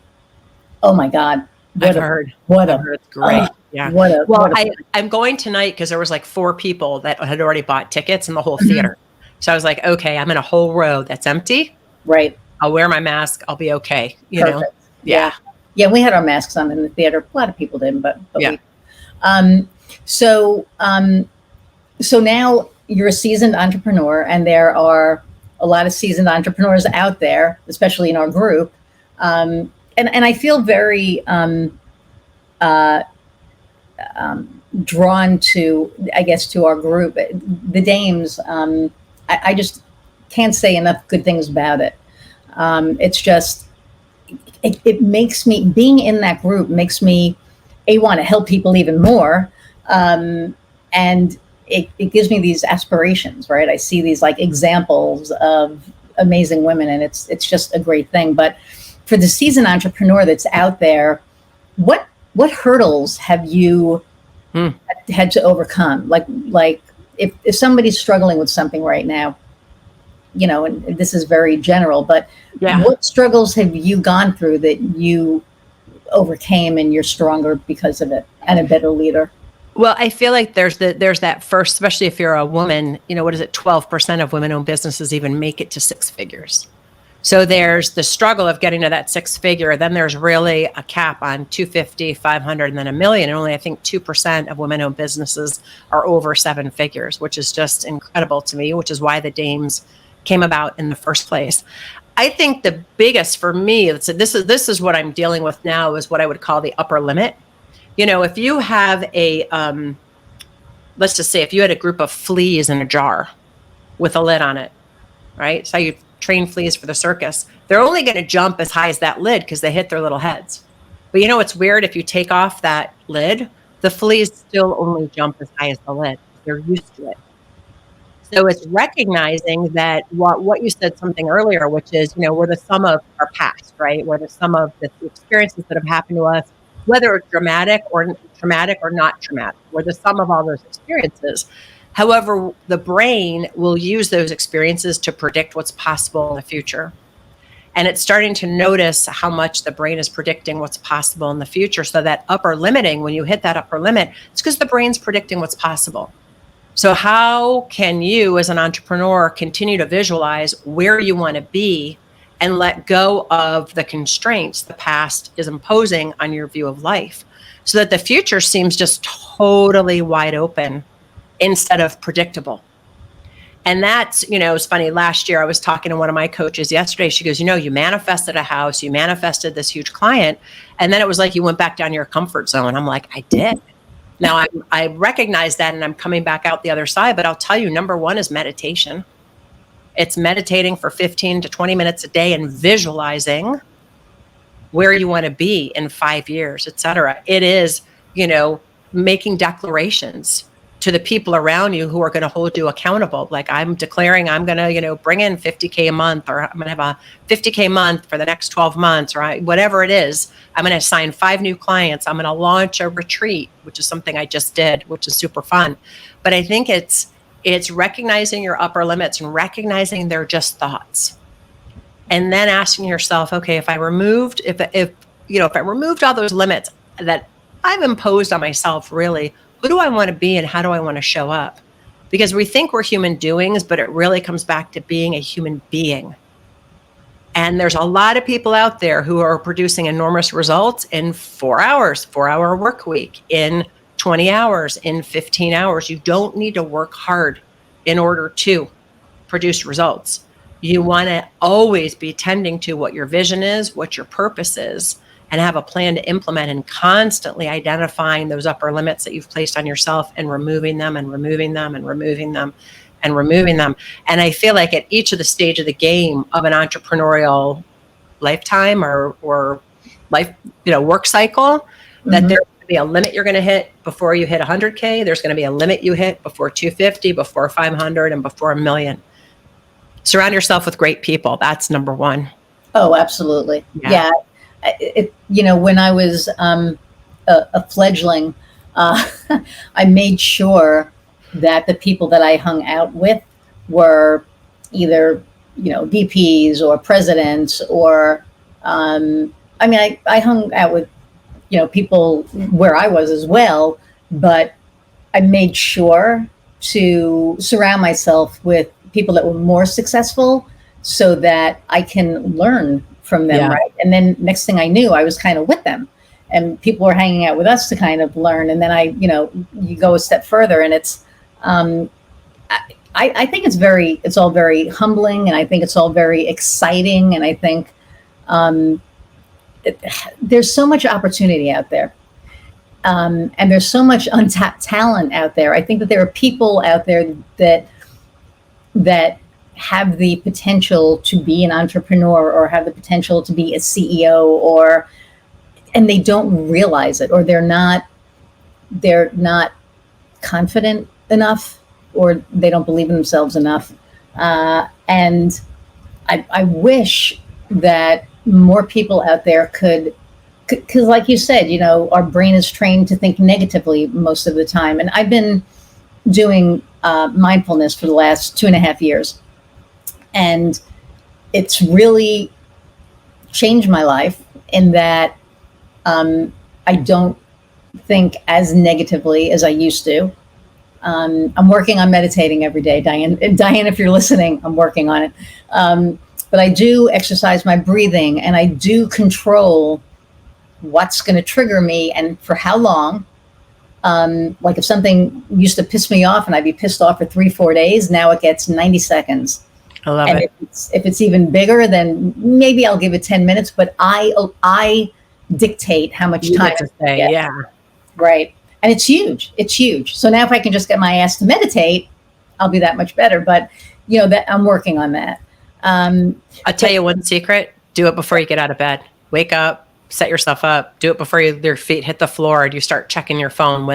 Oh my God. I've heard it's great. Yeah. I'm going tonight because there was like 4 people that had already bought tickets in the whole theater. So I was like, okay, I'm in a whole row that's empty. Right. I'll wear my mask. I'll be okay. You know? Yeah. Yeah. We had our masks on in the theater. A lot of people didn't, but yeah. So now you're a seasoned entrepreneur, and there are a lot of seasoned entrepreneurs out there, especially in our group. And I feel very drawn to, I guess, to our group. The dames, I just can't say enough good things about it. It's just, it makes me, being in that group makes me, want to help people even more. And it gives me these aspirations, right? I see these like examples of amazing women, and it's just a great thing. But for the seasoned entrepreneur that's out there, what what hurdles have you had to overcome? Like if somebody's struggling with something right now, you know, and this is very general, but what struggles have you gone through that you overcame and you're stronger because of it and a better leader? Well, I feel like there's that first, especially if you're a woman, you know, what is it? 12% of women-owned businesses even make it to six figures. So there's the struggle of getting to that six figure. Then there's really a cap on 250, 500, and then $1 million. And only, I think, 2% of women-owned businesses are over seven figures, which is just incredible to me, which is why the Dames came about in the first place. I think the biggest for me, this is what I'm dealing with now, is what I would call the upper limit. You know, if you have a, let's just say if you had a group of fleas in a jar with a lid on it, right? So you train fleas for the circus. They're only going to jump as high as that lid because they hit their little heads. But you know what's weird? If you take off that lid, the fleas still only jump as high as the lid. They're used to it. So it's recognizing that what you said something earlier, which is, you know, we're the sum of our past, right? We're the sum of the experiences that have happened to us, whether it's traumatic or not traumatic. We're the sum of all those experiences. However, the brain will use those experiences to predict what's possible in the future. And it's starting to notice how much the brain is predicting what's possible in the future. So that upper limiting, when you hit that upper limit, it's because the brain's predicting what's possible. So how can you as an entrepreneur continue to visualize where you want to be and let go of the constraints the past is imposing on your view of life, so that the future seems just totally wide open instead of predictable? And that's, you know, it's funny. Last year, I was talking to one of my coaches yesterday. She goes, you know, you manifested a house, you manifested this huge client, and then it was like you went back down your comfort zone. I'm like, I did. Now I recognize that and I'm coming back out the other side, but I'll tell you, number one is meditation. It's meditating for 15 to 20 minutes a day and visualizing where you want to be in 5 years, et cetera. It is, you know, making declarations to the people around you who are going to hold you accountable. Like, I'm declaring I'm going to, you know, bring in $50K a month, or I'm going to have a $50K month for the next 12 months, or whatever it is. I'm going to sign 5 new clients. I'm going to launch a retreat, which is something I just did, which is super fun. But I think it's recognizing your upper limits and recognizing they're just thoughts. And then asking yourself, okay, if I removed all those limits that I've imposed on myself, really, who do I want to be and how do I want to show up? Because we think we're human doings, but it really comes back to being a human being. And there's a lot of people out there who are producing enormous results in 4 hours, 4-hour work week, in 20 hours, in 15 hours. You don't need to work hard in order to produce results. You want to always be tending to what your vision is, what your purpose is, and have a plan to implement, and constantly identifying those upper limits that you've placed on yourself and removing them and removing them and removing them and removing them. And I feel like at each of the stage of the game of an entrepreneurial lifetime or life, you know, work cycle, that there's going to be a limit you're going to hit before you hit 100K. There's going to be a limit you hit before 250, before 500, and before $1 million. Surround yourself with great people. That's number one. Oh, absolutely. Yeah. You know, when I was a fledgling, I made sure that the people that I hung out with were either, you know, VPs or presidents, or I mean, I hung out with, you know, people where I was as well, but I made sure to surround myself with people that were more successful so that I can learn from them, right? And then next thing I knew, I was kind of with them, and people were hanging out with us to kind of learn. And then you go a step further, and it's, I think it's all very humbling, and I think it's all very exciting, and I think there's so much opportunity out there, and there's so much untapped talent out there. I think that there are people out there that have the potential to be an entrepreneur, or have the potential to be a CEO, and they don't realize it, or they're not confident enough, or they don't believe in themselves enough. And I wish that more people out there could because like you said, our brain is trained to think negatively most of the time. And I've been doing mindfulness for the last 2.5 years. And it's really changed my life in that I don't think as negatively as I used to. I'm working on meditating every day, Diane. Diane, if you're listening, I'm working on it. But I do exercise my breathing, and I do control what's going to trigger me and for how long. Like if something used to piss me off and I'd be pissed off for 3-4 days, now it gets 90 seconds. I love and it. If it's even bigger, then maybe I'll give it 10 minutes, but I dictate how much You time get to say, yeah. Right. And it's huge. It's huge. So now if I can just get my ass to meditate, I'll be that much better. But that I'm working on that. I'll tell you one secret. Do it before you get out of bed. Wake up, set yourself up, do it before your feet hit the floor and you start checking your phone.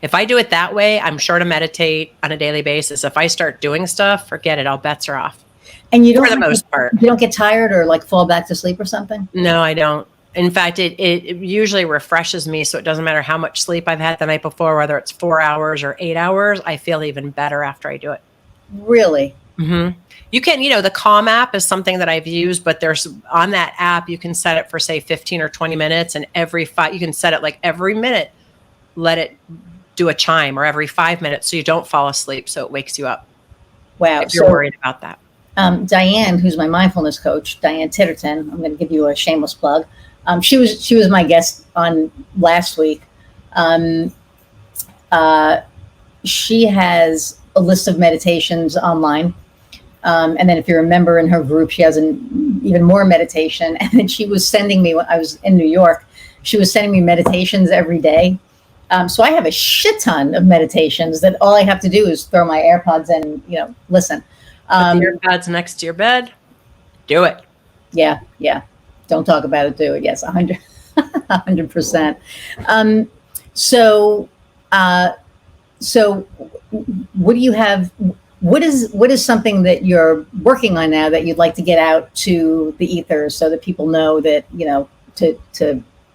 If I do it that way, I'm sure to meditate on a daily basis. If I start doing stuff, forget it. All bets are off. And you don't, for the most part, you don't get tired or like fall back to sleep or something? No, I don't. In fact, it usually refreshes me. So it doesn't matter how much sleep I've had the night before, whether it's 4 hours or 8 hours, I feel even better after I do it. Really? Mm-hmm. You can, the Calm app is something that I've used, but there's on that app, you can set it for say 15 or 20 minutes, and you can set it like every minute, let it do a chime, or every 5 minutes so you don't fall asleep. So it wakes you up. Wow. If you're worried about that. Diane, who's my mindfulness coach, Diane Titterton, I'm going to give you a shameless plug. She was my guest on last week. She has a list of meditations online. And then if you're a member in her group, she has even more meditation. And then she was sending me, when I was in New York, she was sending me meditations every day. So I have a shit ton of meditations that all I have to do is throw my AirPods in, listen. Put the AirPods next to your bed. Do it. Yeah. Don't talk about it, do it. Yes, 100%. So what do you have? What is something that you're working on now that you'd like to get out to the ethers so that people know that, to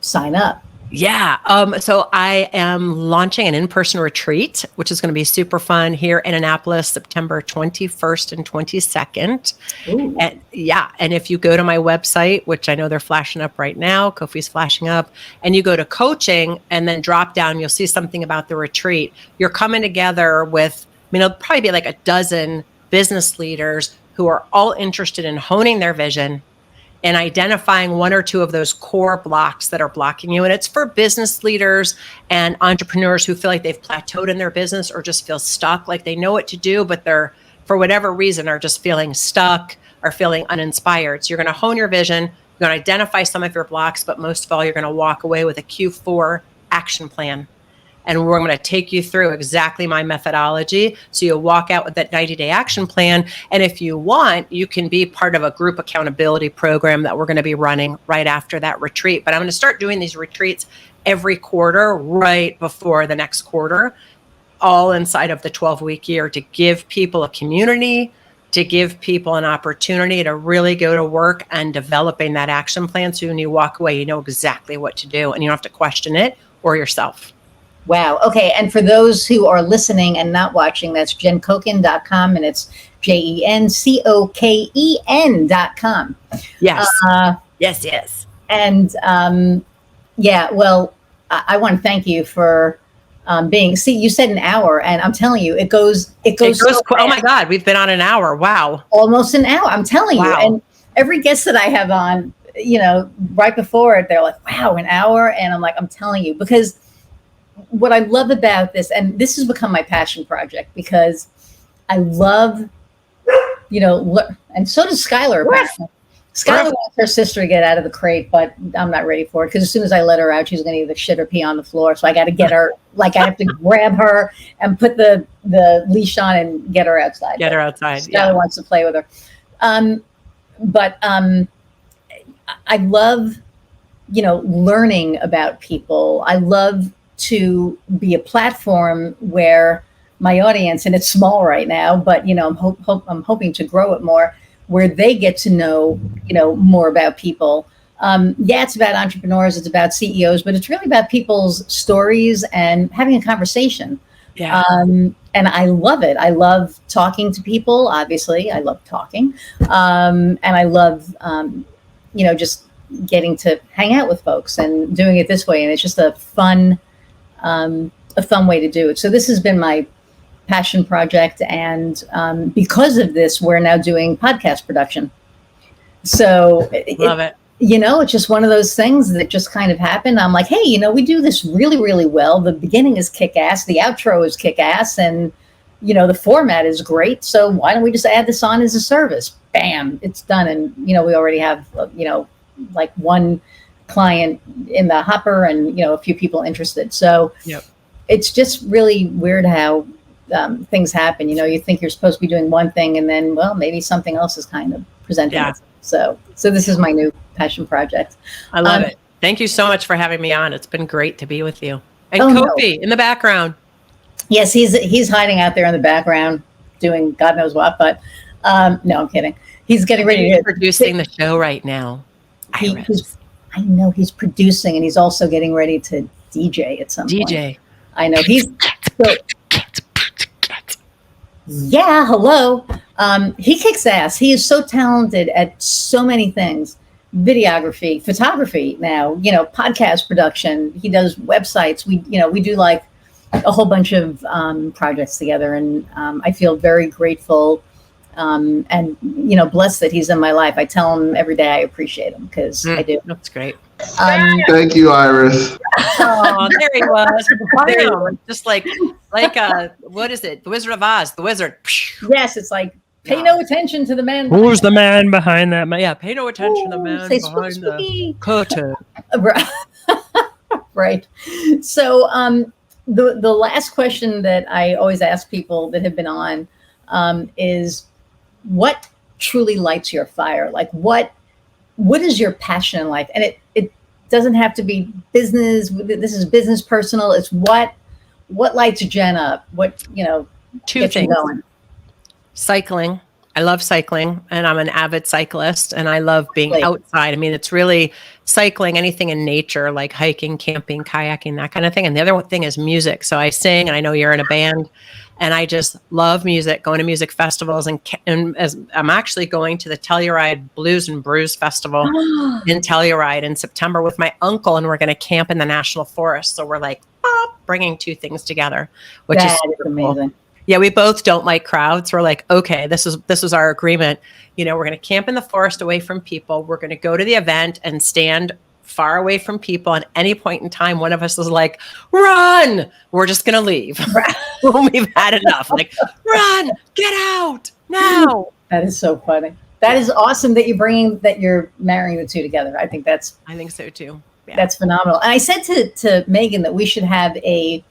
sign up? Yeah. So I am launching an in-person retreat, which is going to be super fun here in Annapolis, September 21st and 22nd. Ooh. And if you go to my website, which I know they're flashing up right now, Kofi's flashing up, and you go to coaching and then drop down, you'll see something about the retreat. You're coming together with, it'll probably be like a dozen business leaders who are all interested in honing their vision and identifying one or two of those core blocks that are blocking you. And it's for business leaders and entrepreneurs who feel like they've plateaued in their business or just feel stuck, like they know what to do, but they're, for whatever reason, are just feeling stuck or feeling uninspired. So you're going to hone your vision, you're going to identify some of your blocks, but most of all, you're going to walk away with a Q4 action plan. And we're going to take you through exactly my methodology. So you'll walk out with that 90-day action plan. And if you want, you can be part of a group accountability program that we're going to be running right after that retreat. But I'm going to start doing these retreats every quarter, right before the next quarter, all inside of the 12-week year, to give people a community, to give people an opportunity to really go to work on developing that action plan. So when you walk away, you know exactly what to do and you don't have to question it or yourself. Wow. Okay. And for those who are listening and not watching, that's JenCoken.com, and it's JenCoken.com. Yes. Yes. And well, I want to thank you for you said an hour, and I'm telling you, it goes so oh my God, we've been on an hour. Wow. Almost an hour. I'm telling you. Wow. And every guest that I have on, right before it, they're like, wow, an hour. And I'm like, I'm telling you, because what I love about this, and this has become my passion project, because I love, and so does Skylar. Skylar wants her sister to get out of the crate, but I'm not ready for it, because as soon as I let her out, she's going to either shit or pee on the floor. So I got to get her, I have to grab her and put the leash on and get her outside. Skylar wants to play with her. But I love, learning about people. I love to be a platform where my audience, and it's small right now, but I'm hoping to grow it more, where they get to know more about people. Yeah, it's about entrepreneurs, it's about CEOs, but it's really about people's stories and having a conversation. Yeah. And I love it. I love talking to people. Obviously, I love talking, and I love, just getting to hang out with folks and doing it this way. And it's just a fun way to do it. So this has been my passion project, and because of this, we're now doing podcast production. So Love it. It's just one of those things that just kind of happened. I'm like, hey, we do this really, really well. The beginning is kick-ass, the outro is kick-ass, and the format is great. So why don't we just add this on as a service? Bam, it's done. And we already have like one client in the hopper, and a few people interested. So yep. It's just really weird how things happen. You think you're supposed to be doing one thing, and then, well, maybe something else is kind of presenting. Yeah. So this is my new passion project. I love it. Thank you so much for having me on. It's been great to be with you. And Kofi in the background. Yes, he's hiding out there in the background doing God knows what, but no, I'm kidding. He's getting ready to producing the show right now. I know he's producing, and he's also getting ready to DJ at some point. DJ. I know yeah, hello. He kicks ass. He is so talented at so many things. Videography, photography now, podcast production. He does websites. We do like a whole bunch of projects together, and I feel very grateful and blessed that he's in my life. I tell him every day I appreciate him, because I do. That's great. Thank you, Iris. Oh, there he was. There he was. Just like what is it? The Wizard of Oz, the wizard. Yes, it's like, pay no attention to the man. Who's the man behind that man? Yeah, pay no attention to the man say behind spooky. the curtain. Right. So the last question that I always ask people that have been on is, what truly lights your fire? Like, what is your passion in life? And it doesn't have to be business. This is business, personal. It's what lights Jen up? What, Two gets things. you going? Cycling. I love cycling, and I'm an avid cyclist, and I love being outside. I mean, it's really cycling, anything in nature, like hiking, camping, kayaking, that kind of thing. And the other thing is music. So I sing, and I know you're in a band, and I just love music, going to music festivals. And as I'm actually going to the Telluride Blues and Brews Festival in Telluride in September with my uncle, and we're going to camp in the National Forest. So we're like bringing two things together, which is amazing. Cool. Yeah, we both don't like crowds. We're like, okay, this is our agreement. We're going to camp in the forest away from people. We're going to go to the event and stand far away from people. At any point in time, one of us is like, run. We're just going to leave when we've had enough. Like, run, get out now. That is so funny. That is awesome that you're marrying the two together. I think so too. Yeah. That's phenomenal. And I said to Megan that we should have a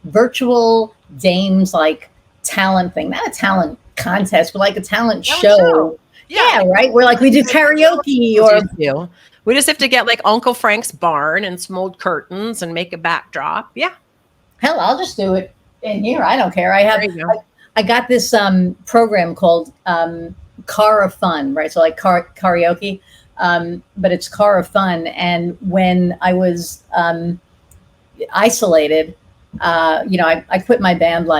virtual Dames talent thing, not a talent contest, but like a talent show. Yeah, right. Where we do karaoke, or we just have to get like Uncle Frank's barn and some old curtains and make a backdrop. Yeah. Hell, I'll just do it in here. I don't care. I got this program called Car of Fun, right? So like karaoke, but it's Car of Fun. And when I was isolated, I quit my band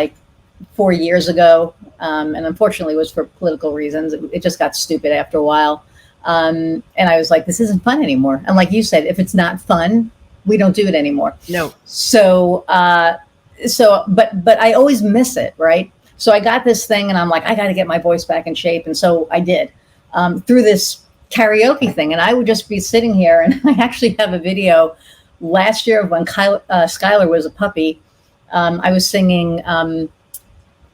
4 years ago, and unfortunately it was for political reasons. It just got stupid after a while, and I was like, this isn't fun anymore. And like you said, if it's not fun, we don't do it anymore. No. So but I always miss it, right? So I got this thing, and I'm like, I got to get my voice back in shape, and so I did through this karaoke thing. And I would just be sitting here, and I actually have a video last year of when Skylar was a puppy. I was singing.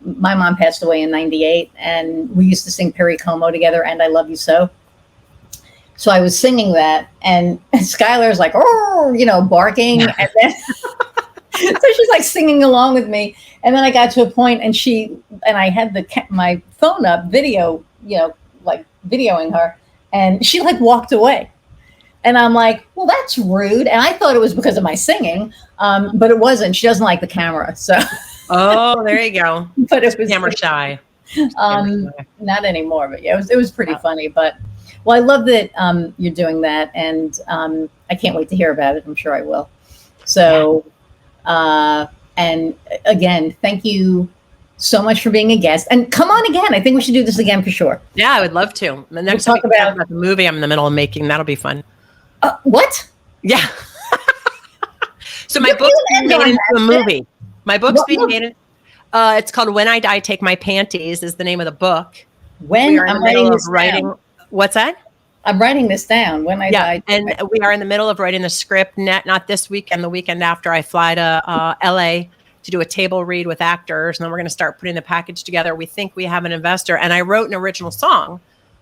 My mom passed away in 98, and we used to sing Perry Como together, and I Love You So. So I was singing that, and Skylar's like, oh, barking. And then so she's singing along with me. And then I got to a point, and I had my phone up, video, videoing her, and she walked away. And I'm like, well, that's rude. And I thought it was because of my singing, but it wasn't. She doesn't like the camera, so. Oh, there you go. But it was camera shy. Not anymore, but yeah, it was pretty funny. But Well, I love that you're doing that, and I can't wait to hear about it. I'm sure I will. So, and again, thank you so much for being a guest. And come on again. I think we should do this again for sure. Yeah, I would love to. The next We'll time we talk about the movie I'm in the middle of making, that'll be fun. What? Yeah. So my book's being made into a movie. My book's being made. It's called "When I Die, Take My Panties" is the name of the book. When I'm writing this down. What's that? I'm writing this down. When I die. And we are in the middle of writing the script. Not this weekend. The weekend after, I fly to LA to do a table read with actors, and then we're going to start putting the package together. We think we have an investor, and I wrote an original song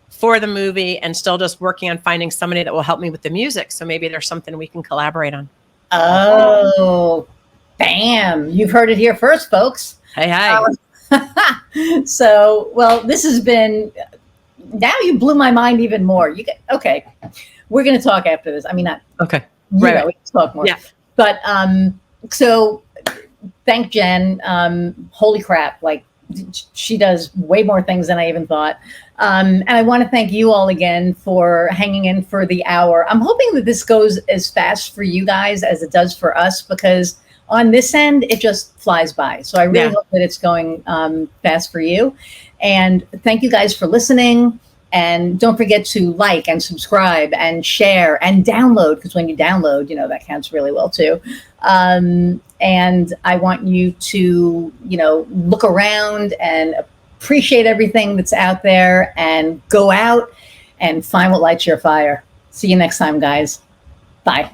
for the movie, and still just working on finding somebody that will help me with the music. So maybe there's something we can collaborate on. Oh, bam! You've heard it here first, folks. Hey, hey. So, well, this has been. Now you blew my mind even more. Okay. We're going to talk after this. I mean, not okay. Right. We can talk more. Yeah. But so thank Jen. Holy crap! Like she does way more things than I even thought. And I want to thank you all again for hanging in for the hour. I'm hoping that this goes as fast for you guys as it does for us, because on this end, it just flies by. So I really hope that it's going fast for you. And thank you guys for listening. And don't forget to like and subscribe and share and download, because when you download, that counts really well too. And I want you to, look around and appreciate everything that's out there, and go out and find what lights your fire. See you next time, guys. Bye.